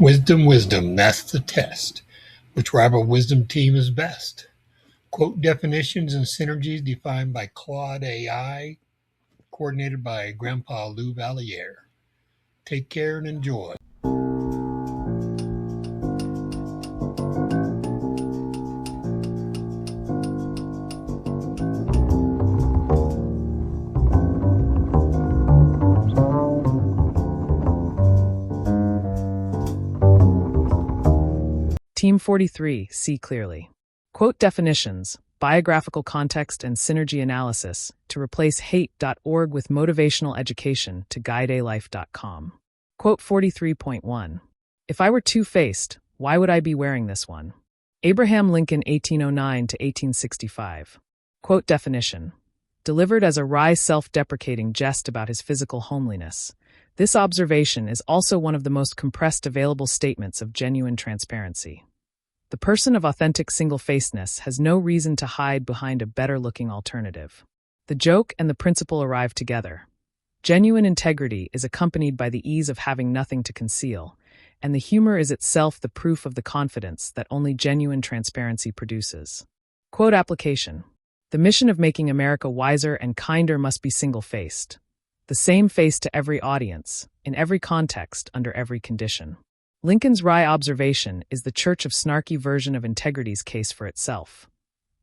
Wisdom, wisdom, that's the test. Which rival wisdom team is best? Quote definitions and synergies defined by Claude AI, coordinated by Grandpa Lou Valier. Take care and enjoy. Team 43, see clearly. Quote definitions, biographical context and synergy analysis to replace hate.org with motivational education to guidealife.com. Quote 43.1. If I were two-faced, why would I be wearing this one? Abraham Lincoln 1809 to 1865. Quote definition. Delivered as a wry self-deprecating jest about his physical homeliness. This observation is also one of the most compressed available statements of genuine transparency. The person of authentic single-facedness has no reason to hide behind a better-looking alternative. The joke and the principle arrive together. Genuine integrity is accompanied by the ease of having nothing to conceal, and the humor is itself the proof of the confidence that only genuine transparency produces. Quote application. The mission of making America wiser and kinder must be single-faced. The same face to every audience, in every context, under every condition. Lincoln's wry observation is the church of snarky version of integrity's case for itself.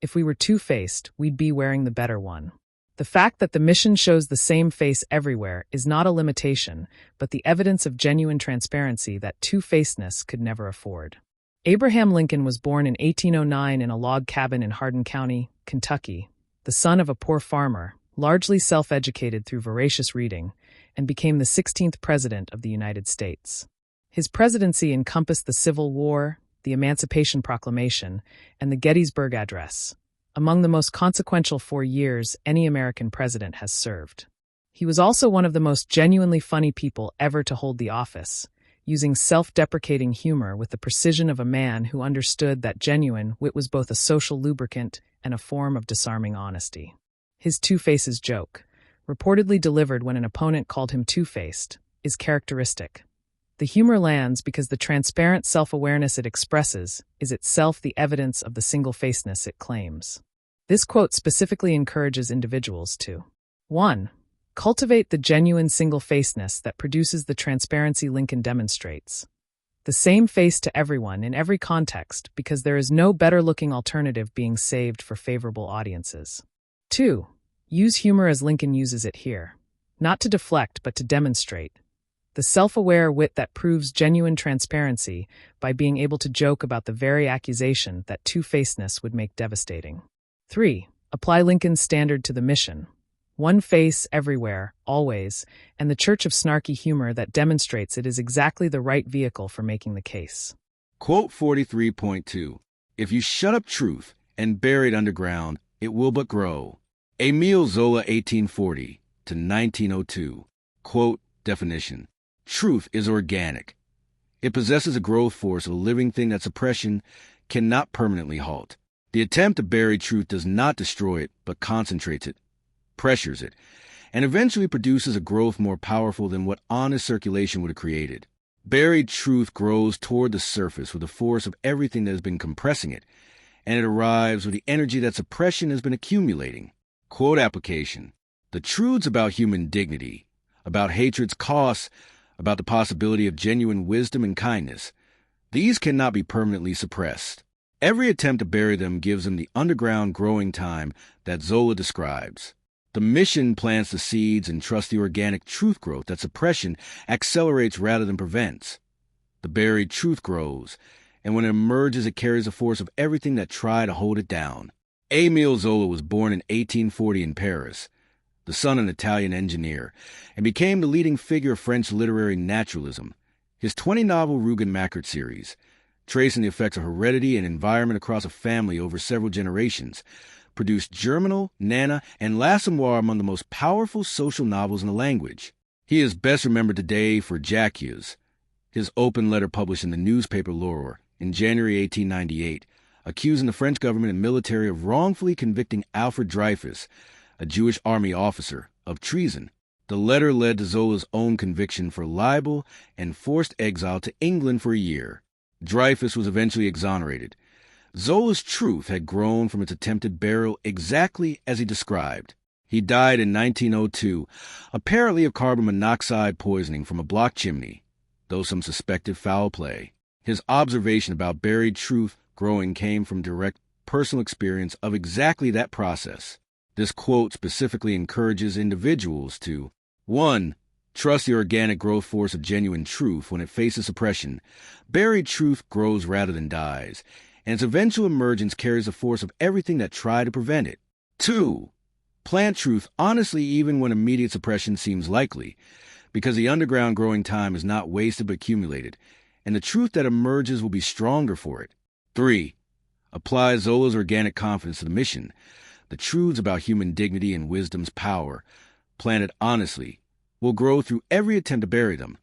If we were two-faced, we'd be wearing the better one. The fact that the mission shows the same face everywhere is not a limitation, but the evidence of genuine transparency that two-facedness could never afford. Abraham Lincoln was born in 1809 in a log cabin in Hardin County, Kentucky, the son of a poor farmer, largely self-educated through voracious reading, and became the 16th President of the United States. His presidency encompassed the Civil War, the Emancipation Proclamation, and the Gettysburg Address, among the most consequential 4 years any American president has served. He was also one of the most genuinely funny people ever to hold the office, using self-deprecating humor with the precision of a man who understood that genuine wit was both a social lubricant and a form of disarming honesty. His two-faces joke, reportedly delivered when an opponent called him two-faced, is characteristic. The humor lands because the transparent self-awareness it expresses is itself the evidence of the single-facedness it claims. This quote specifically encourages individuals to 1. Cultivate the genuine single-facedness that produces the transparency Lincoln demonstrates. The same face to everyone in every context because there is no better-looking alternative being saved for favorable audiences. 2. Use humor as Lincoln uses it here. Not to deflect but to demonstrate. The self-aware wit that proves genuine transparency by being able to joke about the very accusation that two-facedness would make devastating. 3. Apply Lincoln's standard to the mission. One face everywhere, always, and the church of snarky humor that demonstrates it is exactly the right vehicle for making the case. Quote 43.2. If you shut up truth and bury it underground, it will but grow. Émile Zola 1840 to 1902. Quote definition. Truth is organic. It possesses a growth force of a living thing that suppression cannot permanently halt. The attempt to bury truth does not destroy it, but concentrates it, pressures it, and eventually produces a growth more powerful than what honest circulation would have created. Buried truth grows toward the surface with the force of everything that has been compressing it, and it arrives with the energy that suppression has been accumulating. Quote application. The truths about human dignity, about hatred's costs, about the possibility of genuine wisdom and kindness, these cannot be permanently suppressed. Every attempt to bury them gives them the underground growing time that Zola describes. The mission plants the seeds and trusts the organic truth growth that suppression accelerates rather than prevents. The buried truth grows, and when it emerges it carries the force of everything that tried to hold it down. Émile Zola was born in 1840 in Paris, the son of an Italian engineer, and became the leading figure of French literary naturalism. His 20-novel Rougon-Macquart series, tracing the effects of heredity and environment across a family over several generations, produced Germinal, Nana, and L'Assommoir among the most powerful social novels in the language. He is best remembered today for Jacques, his open letter published in the newspaper L'Aurore in January 1898, accusing the French government and military of wrongfully convicting Alfred Dreyfus, a Jewish army officer, of treason. The letter led to Zola's own conviction for libel and forced exile to England for a year. Dreyfus was eventually exonerated. Zola's truth had grown from its attempted burial exactly as he described. He died in 1902, apparently of carbon monoxide poisoning from a block chimney, though some suspected foul play. His observation about buried truth growing came from direct personal experience of exactly that process. This quote specifically encourages individuals to 1. Trust the organic growth force of genuine truth when it faces suppression. Buried truth grows rather than dies, and its eventual emergence carries the force of everything that tried to prevent it. 2. Plant truth honestly even when immediate suppression seems likely, because the underground growing time is not wasted but accumulated, and the truth that emerges will be stronger for it. 3. Apply Zola's organic confidence to the mission. The truths about human dignity and wisdom's power, planted honestly, will grow through every attempt to bury them,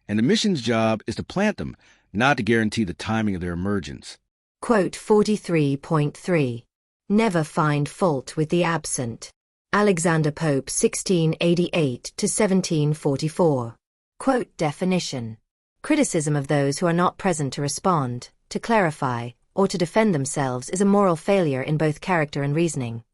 and the mission's job is to plant them, not to guarantee the timing of their emergence. Quote 43.3. Never find fault with the absent. Alexander Pope 1688 to 1744. Quote definition. Criticism of those who are not present to respond, to clarify, or to defend themselves is a moral failure in both character and reasoning.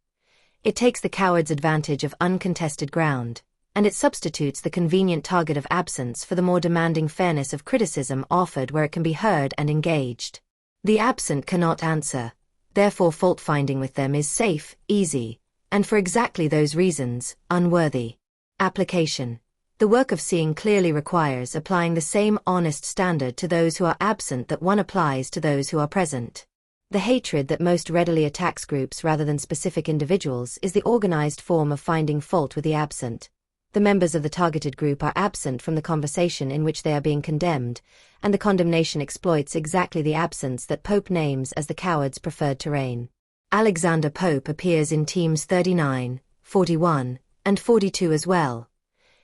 It takes the coward's advantage of uncontested ground, and it substitutes the convenient target of absence for the more demanding fairness of criticism offered where it can be heard and engaged. The absent cannot answer, therefore fault-finding with them is safe, easy, and for exactly those reasons, unworthy. Application. The work of seeing clearly requires applying the same honest standard to those who are absent that one applies to those who are present. The hatred that most readily attacks groups rather than specific individuals is the organized form of finding fault with the absent. The members of the targeted group are absent from the conversation in which they are being condemned, and the condemnation exploits exactly the absence that Pope names as the coward's preferred terrain. Alexander Pope appears in Teams 39, 41, and 42 as well.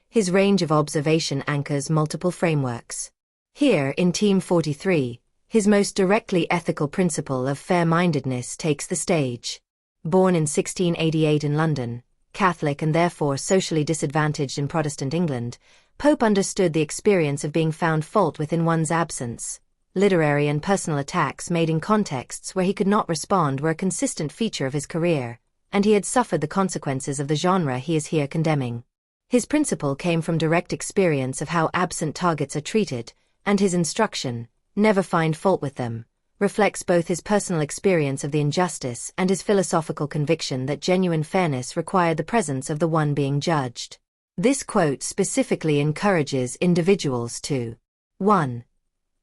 His range of observation anchors multiple frameworks. Here, in Team 43, his most directly ethical principle of fair-mindedness takes the stage. Born in 1688 in London, Catholic and therefore socially disadvantaged in Protestant England, Pope understood the experience of being found fault within one's absence. Literary and personal attacks made in contexts where he could not respond were a consistent feature of his career, and he had suffered the consequences of the genre he is here condemning. His principle came from direct experience of how absent targets are treated, and his instruction, never find fault with them, reflects both his personal experience of the injustice and his philosophical conviction that genuine fairness required the presence of the one being judged. This quote specifically encourages individuals to 1.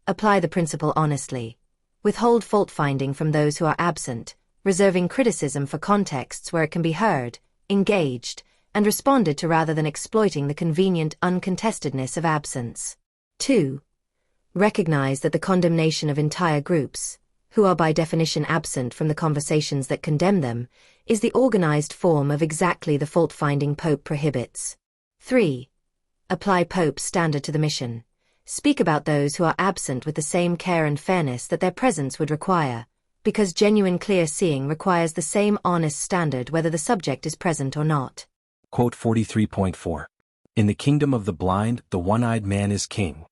Apply the principle honestly. Withhold fault-finding from those who are absent, reserving criticism for contexts where it can be heard, engaged, and responded to rather than exploiting the convenient uncontestedness of absence. 2. Recognize that the condemnation of entire groups, who are by definition absent from the conversations that condemn them, is the organized form of exactly the fault-finding Pope prohibits. 3. Apply Pope's standard to the mission. Speak about those who are absent with the same care and fairness that their presence would require, because genuine clear seeing requires the same honest standard whether the subject is present or not. Quote 43.4. In the kingdom of the blind, the one-eyed man is king.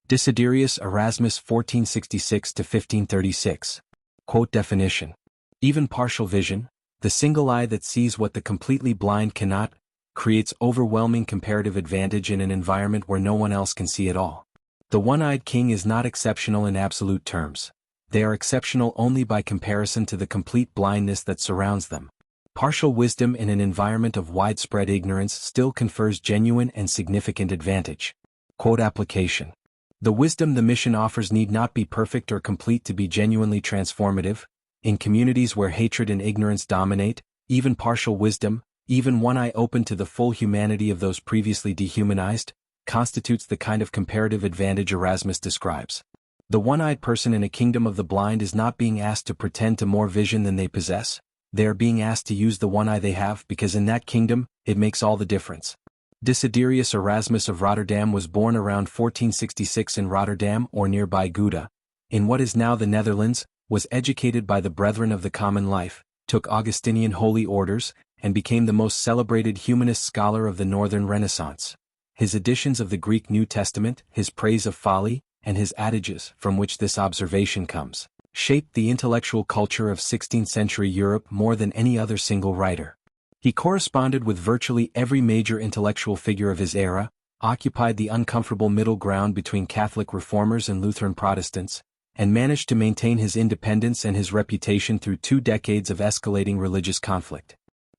Desiderius Erasmus 1466 to 1536. Quote definition. Even partial vision, the single eye that sees what the completely blind cannot, creates overwhelming comparative advantage in an environment where no one else can see at all. The one-eyed king is not exceptional in absolute terms. They are exceptional only by comparison to the complete blindness that surrounds them. Partial wisdom in an environment of widespread ignorance still confers genuine and significant advantage. Quote application. The wisdom the mission offers need not be perfect or complete to be genuinely transformative. In communities where hatred and ignorance dominate, even partial wisdom, even one eye open to the full humanity of those previously dehumanized, constitutes the kind of comparative advantage Erasmus describes. The one-eyed person in a kingdom of the blind is not being asked to pretend to more vision than they possess. They are being asked to use the one eye they have because in that kingdom, it makes all the difference. Desiderius Erasmus of Rotterdam was born around 1466 in Rotterdam or nearby Gouda, in what is now the Netherlands, was educated by the Brethren of the Common Life, took Augustinian holy orders, and became the most celebrated humanist scholar of the Northern Renaissance. His editions of the Greek New Testament, his praise of folly, and his adages, from which this observation comes, shaped the intellectual culture of 16th-century Europe more than any other single writer. He corresponded with virtually every major intellectual figure of his era, occupied the uncomfortable middle ground between Catholic reformers and Lutheran Protestants, and managed to maintain his independence and his reputation through 2 decades of escalating religious conflict.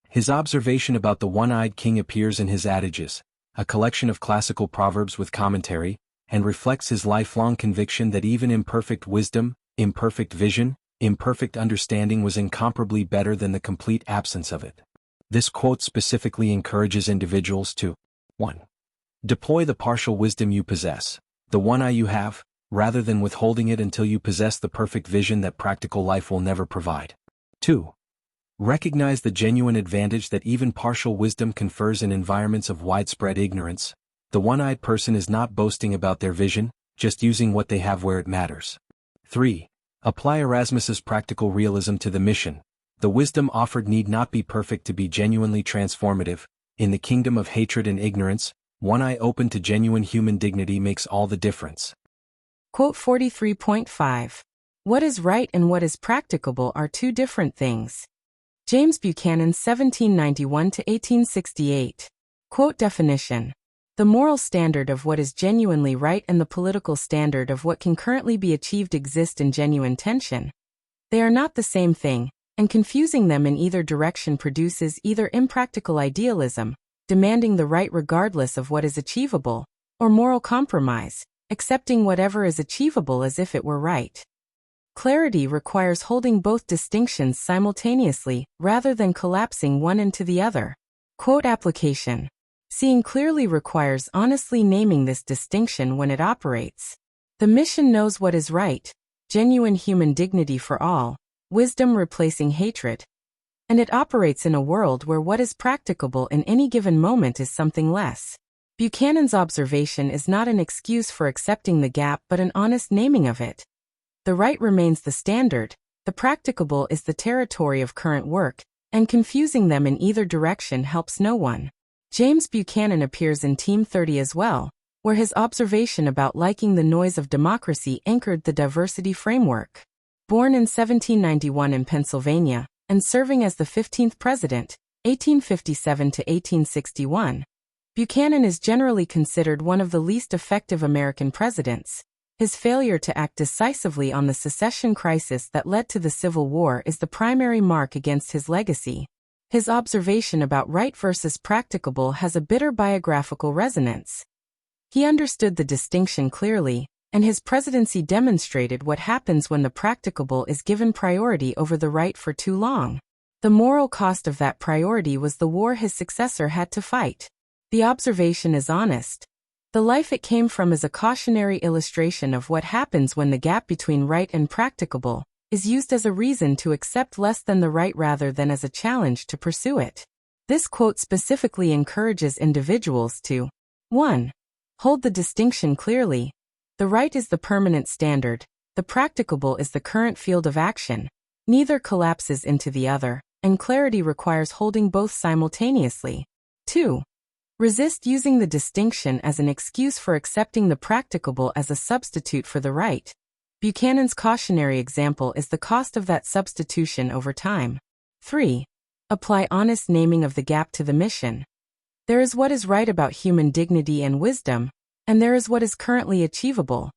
His observation about the one-eyed king appears in his Adages, a collection of classical proverbs with commentary, and reflects his lifelong conviction that even imperfect wisdom, imperfect vision, imperfect understanding was incomparably better than the complete absence of it. This quote specifically encourages individuals to 1. Deploy the partial wisdom you possess, the one eye you have, rather than withholding it until you possess the perfect vision that practical life will never provide. 2. Recognize the genuine advantage that even partial wisdom confers in environments of widespread ignorance. The one-eyed person is not boasting about their vision, just using what they have where it matters. 3. Apply Erasmus's practical realism to the mission. The wisdom offered need not be perfect to be genuinely transformative. In the kingdom of hatred and ignorance, one eye open to genuine human dignity makes all the difference. Quote 43.5. What is right and what is practicable are two different things. James Buchanan, 1791-1868. Quote definition. The moral standard of what is genuinely right and the political standard of what can currently be achieved exist in genuine tension. They are not the same thing, and confusing them in either direction produces either impractical idealism, demanding the right regardless of what is achievable, or moral compromise, accepting whatever is achievable as if it were right. Clarity requires holding both distinctions simultaneously, rather than collapsing one into the other. Quote application. Seeing clearly requires honestly naming this distinction when it operates. The mission knows what is right, genuine human dignity for all, wisdom replacing hatred. And it operates in a world where what is practicable in any given moment is something less. Buchanan's observation is not an excuse for accepting the gap but an honest naming of it. The right remains the standard, the practicable is the territory of current work, and confusing them in either direction helps no one. James Buchanan appears in Team 30 as well, where his observation about liking the noise of democracy anchored the diversity framework. Born in 1791 in Pennsylvania, and serving as the 15th president, 1857 to 1861, Buchanan is generally considered one of the least effective American presidents. His failure to act decisively on the secession crisis that led to the Civil War is the primary mark against his legacy. His observation about right versus practicable has a bitter biographical resonance. He understood the distinction clearly, and his presidency demonstrated what happens when the practicable is given priority over the right for too long. The moral cost of that priority was the war his successor had to fight. The observation is honest. The life it came from is a cautionary illustration of what happens when the gap between right and practicable is used as a reason to accept less than the right rather than as a challenge to pursue it. This quote specifically encourages individuals to 1. Hold the distinction clearly. The right is the permanent standard, the practicable is the current field of action. Neither collapses into the other, and clarity requires holding both simultaneously. 2. Resist using the distinction as an excuse for accepting the practicable as a substitute for the right. Buchanan's cautionary example is the cost of that substitution over time. 3. Apply honest naming of the gap to the mission. There is what is right about human dignity and wisdom, and there is what is currently achievable.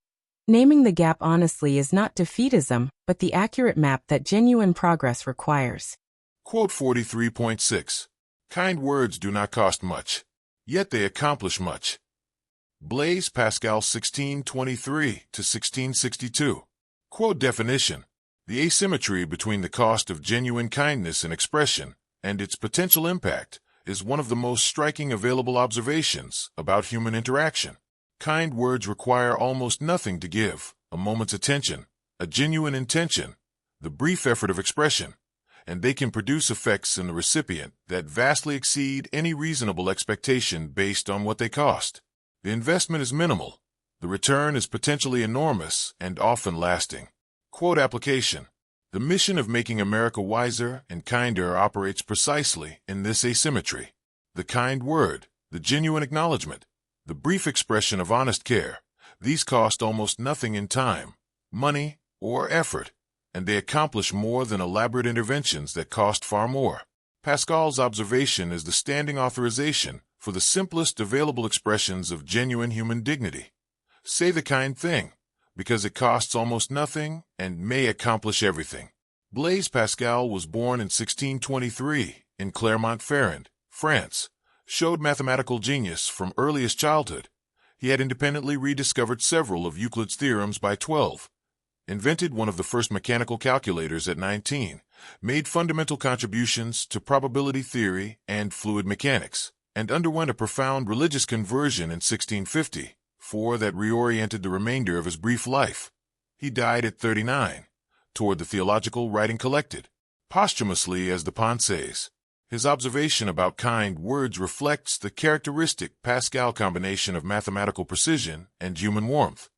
Naming the gap honestly is not defeatism, but the accurate map that genuine progress requires. Quote 43.6. Kind words do not cost much, yet they accomplish much. Blaise Pascal, 1623-1662. Quote definition. The asymmetry between the cost of genuine kindness and expression and its potential impact is one of the most striking available observations about human interaction. Kind words require almost nothing to give: a moment's attention, a genuine intention, the brief effort of expression, and they can produce effects in the recipient that vastly exceed any reasonable expectation based on what they cost. The investment is minimal. The return is potentially enormous and often lasting. Quote application. The mission of making America wiser and kinder operates precisely in this asymmetry. The kind word, the genuine acknowledgement, the brief expression of honest care, these cost almost nothing in time, money, or effort, and they accomplish more than elaborate interventions that cost far more. Pascal's observation is the standing authorization for the simplest available expressions of genuine human dignity. Say the kind thing, because it costs almost nothing and may accomplish everything. Blaise Pascal was born in 1623 in Clermont-Ferrand, France, showed mathematical genius from earliest childhood. He had independently rediscovered several of Euclid's theorems by 12, invented one of the first mechanical calculators at 19, made fundamental contributions to probability theory and fluid mechanics, and underwent a profound religious conversion in 1650, that reoriented the remainder of his brief life. He died at 39, toward the theological writing collected, posthumously as the Pensées. His observation about kind words reflects the characteristic Pascal combination of mathematical precision and human warmth.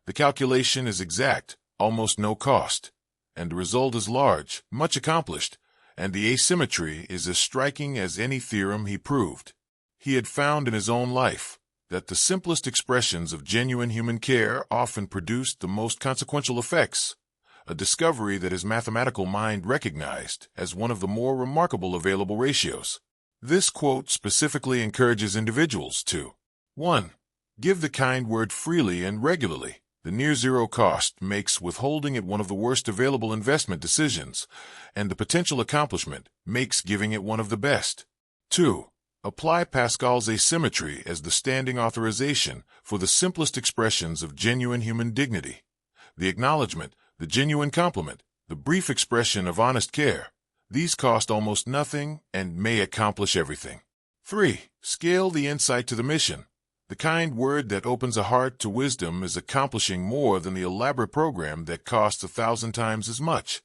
The calculation is exact, almost no cost, and the result is large, much accomplished, and the asymmetry is as striking as any theorem he proved. He had found in his own life that the simplest expressions of genuine human care often produced the most consequential effects, a discovery that his mathematical mind recognized as one of the more remarkable available ratios. This quote specifically encourages individuals to 1. Give the kind word freely and regularly. The near-zero cost makes withholding it one of the worst available investment decisions, and the potential accomplishment makes giving it one of the best. 2. Apply Pascal's asymmetry as the standing authorization for the simplest expressions of genuine human dignity. The acknowledgement, the genuine compliment, the brief expression of honest care, these cost almost nothing and may accomplish everything. 3. Scale the insight to the mission. The kind word that opens a heart to wisdom is accomplishing more than the elaborate program that costs 1,000 times as much.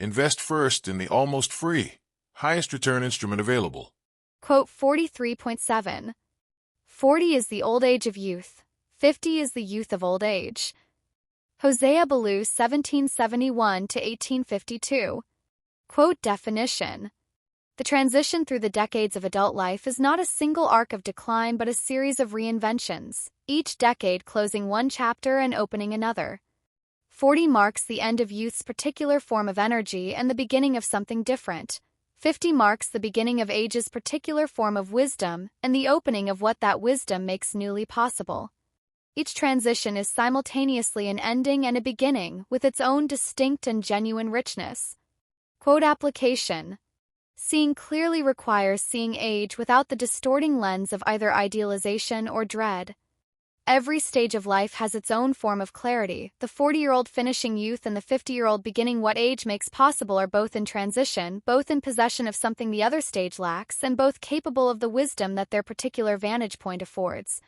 Invest first in the almost free, highest return instrument available. Quote 43.7. 40 is the old age of youth. 50 is the youth of old age. Hosea Ballou, 1771 to 1852. Quote definition. The transition through the decades of adult life is not a single arc of decline but a series of reinventions, each decade closing one chapter and opening another. 40 marks the end of youth's particular form of energy and the beginning of something different. 50 marks the beginning of age's particular form of wisdom and the opening of what that wisdom makes newly possible. Each transition is simultaneously an ending and a beginning with its own distinct and genuine richness. Quote application. Seeing clearly requires seeing age without the distorting lens of either idealization or dread. Every stage of life has its own form of clarity. The 40-year-old finishing youth and the 50-year-old beginning what age makes possible are both in transition, both in possession of something the other stage lacks, and both capable of the wisdom that their particular vantage point affords.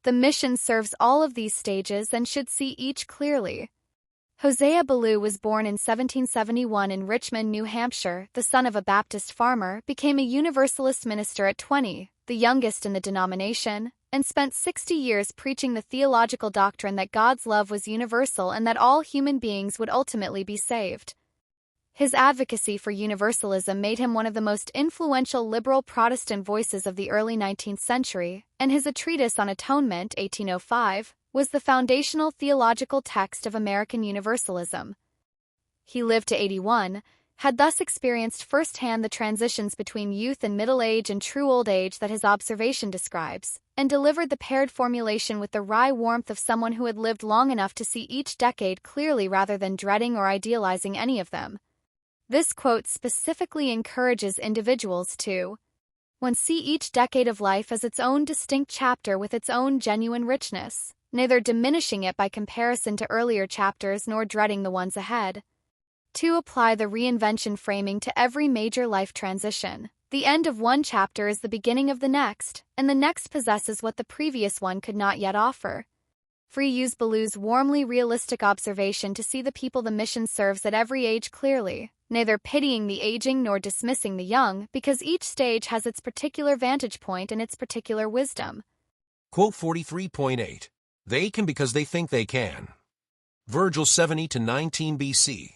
The mission serves all of these stages and should see each clearly. Hosea Ballou was born in 1771 in Richmond, New Hampshire, the son of a Baptist farmer, became a Universalist minister at 20, the youngest in the denomination, and spent 60 years preaching the theological doctrine that God's love was universal and that all human beings would ultimately be saved. His advocacy for universalism made him one of the most influential liberal Protestant voices of the early 19th century, and his treatise on atonement, 1805, was the foundational theological text of American Universalism. He lived to 81, had thus experienced firsthand the transitions between youth and middle age and true old age that his observation describes, and delivered the paired formulation with the wry warmth of someone who had lived long enough to see each decade clearly rather than dreading or idealizing any of them. This quote specifically encourages individuals to 1. See each decade of life as its own distinct chapter with its own genuine richness, neither diminishing it by comparison to earlier chapters nor dreading the ones ahead. 2. Apply the reinvention framing to every major life transition. The end of one chapter is the beginning of the next, and the next possesses what the previous one could not yet offer. 3. Use Ballou's warmly realistic observation to see the people the mission serves at every age clearly, neither pitying the aging nor dismissing the young, because each stage has its particular vantage point and its particular wisdom. Quote 43.8. They can because they think they can. Virgil 70 to 19 BC.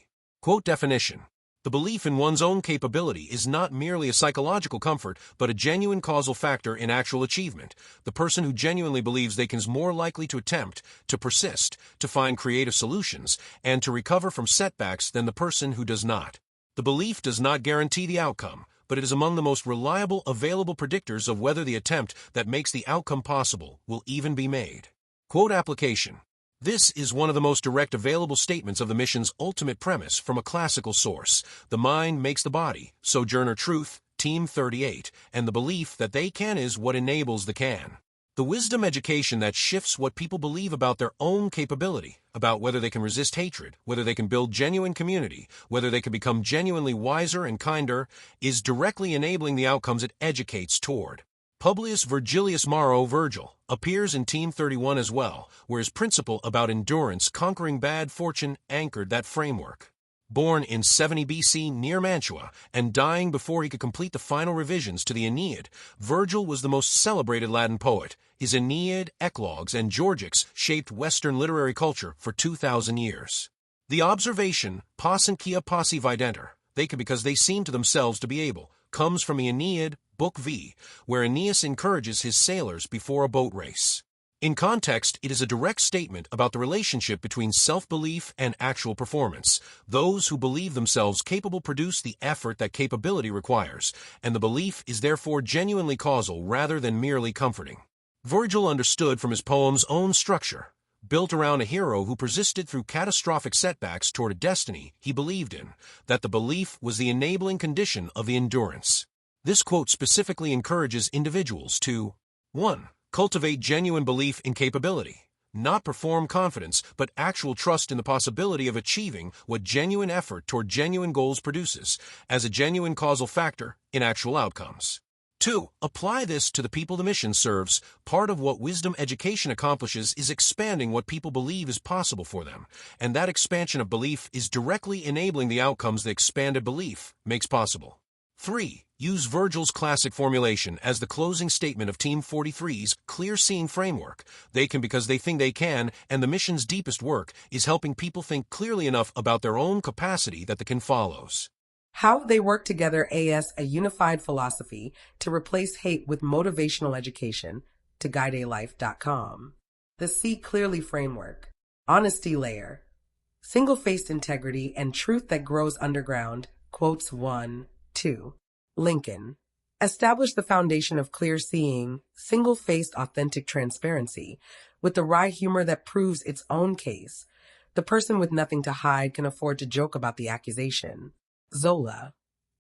Quote definition. The belief in one's own capability is not merely a psychological comfort, but a genuine causal factor in actual achievement. The person who genuinely believes they can is more likely to attempt, to persist, to find creative solutions, and to recover from setbacks than the person who does not. The belief does not guarantee the outcome, but it is among the most reliable available predictors of whether the attempt that makes the outcome possible will even be made. Quote application. This is one of the most direct available statements of the mission's ultimate premise from a classical source. The mind makes the body, Sojourner Truth, Team 38, and the belief that they can is what enables the can. The wisdom education that shifts what people believe about their own capability, about whether they can resist hatred, whether they can build genuine community, whether they can become genuinely wiser and kinder, is directly enabling the outcomes it educates toward. Publius Virgilius Maro Virgil appears in Team 31 as well, where his principle about endurance conquering bad fortune anchored that framework. Born in 70 BC near Mantua and dying before he could complete the final revisions to the Aeneid, Virgil was the most celebrated Latin poet. His Aeneid, Eclogues, and Georgics shaped Western literary culture for 2,000 years. The observation, "Possentia possi videnter," they can because they seem to themselves to be able, comes from the Aeneid, Book V, where Aeneas encourages his sailors before a boat race. In context, it is a direct statement about the relationship between self-belief and actual performance. Those who believe themselves capable produce the effort that capability requires, and the belief is therefore genuinely causal rather than merely comforting. Virgil understood from his poem's own structure, built around a hero who persisted through catastrophic setbacks toward a destiny he believed in, that the belief was the enabling condition of the endurance. This quote specifically encourages individuals to 1. Cultivate genuine belief in capability, not perform confidence, but actual trust in the possibility of achieving what genuine effort toward genuine goals produces, as a genuine causal factor in actual outcomes. 2. Apply this to the people the mission serves. Part of what wisdom education accomplishes is expanding what people believe is possible for them, and that expansion of belief is directly enabling the outcomes the expanded belief makes possible. 3. Use Virgil's classic formulation as the closing statement of Team 43's clear-seeing framework. They can because they think they can, and the mission's deepest work is helping people think clearly enough about their own capacity that the can follows. How they work together as a unified philosophy to replace hate with motivational education to guidealife.com. The See Clearly framework. Honesty layer. Single-faced integrity and truth that grows underground. Quotes 1, 2. Lincoln. Establish the foundation of clear seeing, single-faced authentic transparency, with the wry humor that proves its own case. The person with nothing to hide can afford to joke about the accusation. Zola.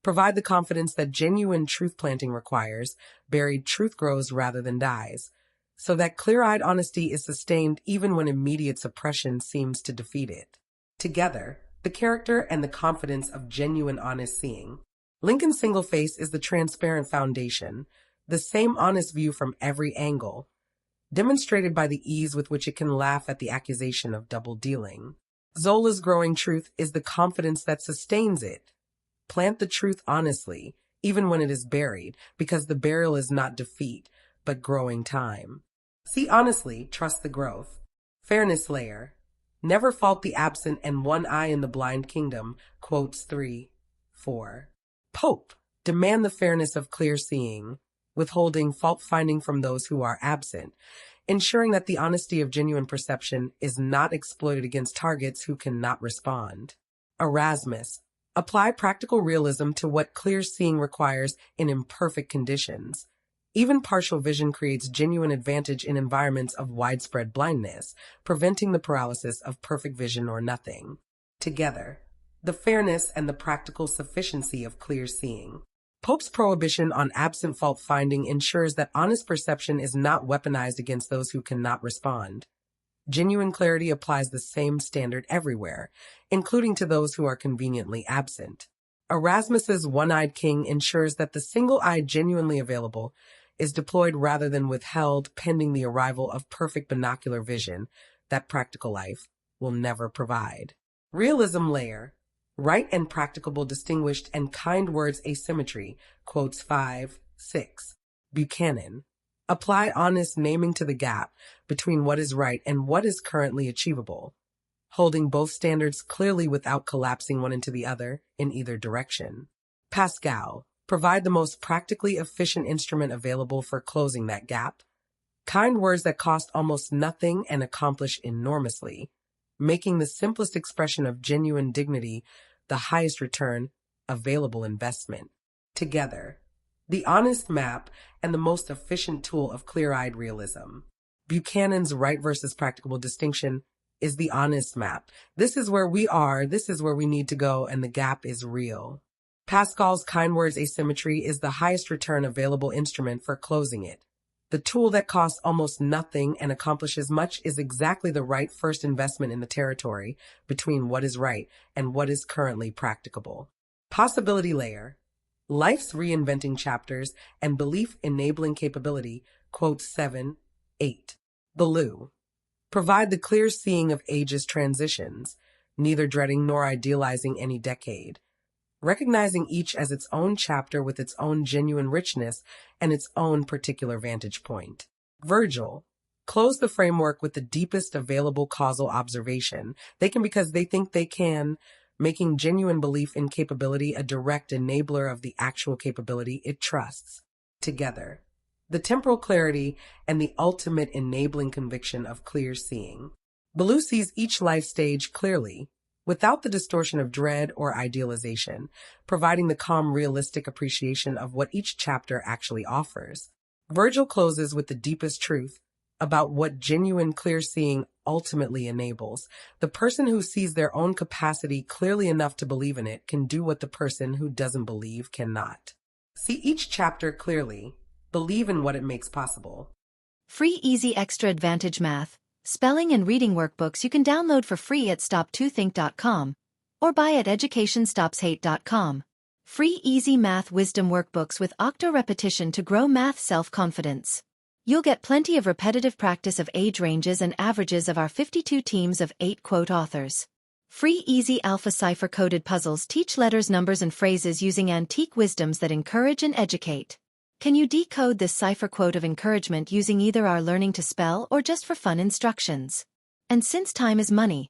Provide the confidence that genuine truth-planting requires, buried truth grows rather than dies, so that clear-eyed honesty is sustained even when immediate suppression seems to defeat it. Together, the character and the confidence of genuine honest seeing. Lincoln's single face is the transparent foundation, the same honest view from every angle, demonstrated by the ease with which it can laugh at the accusation of double-dealing. Zola's growing truth is the confidence that sustains it. Plant the truth honestly, even when it is buried, because the burial is not defeat, but growing time. See honestly, trust the growth. Fairness layer. Never fault the absent and one eye in the blind kingdom. Quotes 3, 4. Pope. Demand the fairness of clear seeing, withholding fault-finding from those who are absent, ensuring that the honesty of genuine perception is not exploited against targets who cannot respond. Erasmus. Apply practical realism to what clear seeing requires in imperfect conditions. Even partial vision creates genuine advantage in environments of widespread blindness, preventing the paralysis of perfect vision or nothing. Together, the fairness and the practical sufficiency of clear seeing. Pope's prohibition on absent fault finding ensures that honest perception is not weaponized against those who cannot respond. Genuine clarity applies the same standard everywhere, including to those who are conveniently absent. Erasmus's one-eyed king ensures that the single-eyed genuinely available is deployed rather than withheld pending the arrival of perfect binocular vision that practical life will never provide. Realism layer. Right and practicable, distinguished, and kind words asymmetry. Quotes 5, 6. Buchanan. Apply honest naming to the gap between what is right and what is currently achievable. holding both standards clearly without collapsing one into the other in either direction. Pascal, provide the most practically efficient instrument available for closing that gap. Kind words that cost almost nothing and accomplish enormously, making the simplest expression of genuine dignity the highest return available investment. Together, the honest map and the most efficient tool of clear-eyed realism. Buchanan's right versus practicable distinction is the honest map. This is where we are, this is where we need to go, and the gap is real. Pascal's kind words asymmetry is the highest return available instrument for closing it. The tool that costs almost nothing and accomplishes much is exactly the right first investment in the territory between what is right and what is currently practicable. Possibility layer. Life's reinventing chapters and belief-enabling capability, quote 7, 8. Baloo. Provide the clear seeing of age's transitions, neither dreading nor idealizing any decade, recognizing each as its own chapter with its own genuine richness and its own particular vantage point. Virgil. Close the framework with the deepest available causal observation. They can because they think they can, making genuine belief in capability a direct enabler of the actual capability it trusts. Together, the temporal clarity and the ultimate enabling conviction of clear seeing. Baloo sees each life stage clearly, without the distortion of dread or idealization, providing the calm, realistic appreciation of what each chapter actually offers. Virgil closes with the deepest truth about what genuine clear seeing ultimately enables. The person who sees their own capacity clearly enough to believe in it can do what the person who doesn't believe cannot. See each chapter clearly. Believe in what it makes possible. Free Easy Extra Advantage Math, Spelling and Reading Workbooks you can download for free at stop2think.com or buy at educationstopshate.com. Free Easy Math Wisdom Workbooks with octo repetition to grow math self-confidence. You'll get plenty of repetitive practice of age ranges and averages of our 52 teams of 8 quote authors. Free Easy Alpha Cipher-coded puzzles teach letters, numbers, and phrases using antique wisdoms that encourage and educate. Can you decode this cipher quote of encouragement using either our Learning to Spell or just for fun instructions? And since time is money,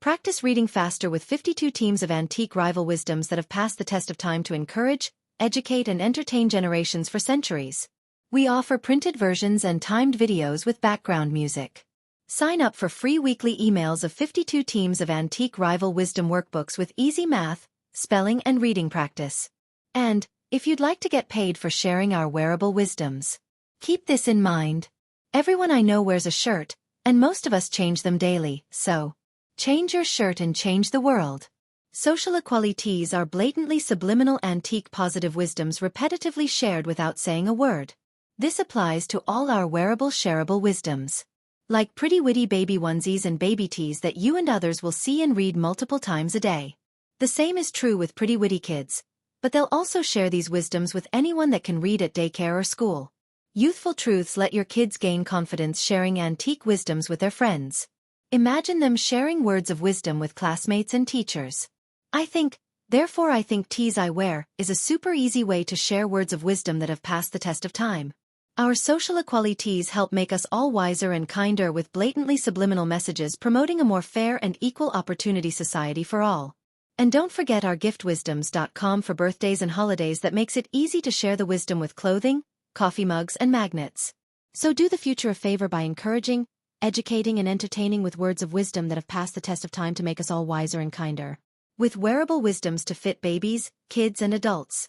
practice reading faster with 52 teams of antique rival wisdoms that have passed the test of time to encourage, educate, and entertain generations for centuries. We offer printed versions and timed videos with background music. Sign up for free weekly emails of 52 teams of antique rival wisdom workbooks with easy math, spelling, and reading practice. And, if you'd like to get paid for sharing our wearable wisdoms, keep this in mind. Everyone I know wears a shirt, and most of us change them daily, so change your shirt and change the world. Social equalities are blatantly subliminal antique positive wisdoms repetitively shared without saying a word. This applies to all our wearable shareable wisdoms. Like pretty witty baby onesies and baby tees that you and others will see and read multiple times a day. The same is true with pretty witty kids, but they'll also share these wisdoms with anyone that can read at daycare or school. Youthful truths let your kids gain confidence sharing antique wisdoms with their friends. Imagine them sharing words of wisdom with classmates and teachers. I think, therefore I think tees I wear is a super easy way to share words of wisdom that have passed the test of time. Our social equalities help make us all wiser and kinder with blatantly subliminal messages promoting a more fair and equal opportunity society for all. And don't forget our giftwisdoms.com for birthdays and holidays that makes it easy to share the wisdom with clothing, coffee mugs, and magnets. So do the future a favor by encouraging, educating, and entertaining with words of wisdom that have passed the test of time to make us all wiser and kinder. With wearable wisdoms to fit babies, kids, and adults.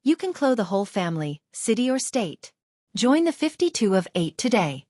You can clothe a whole family, city, or state. Join the 52 of 8 today.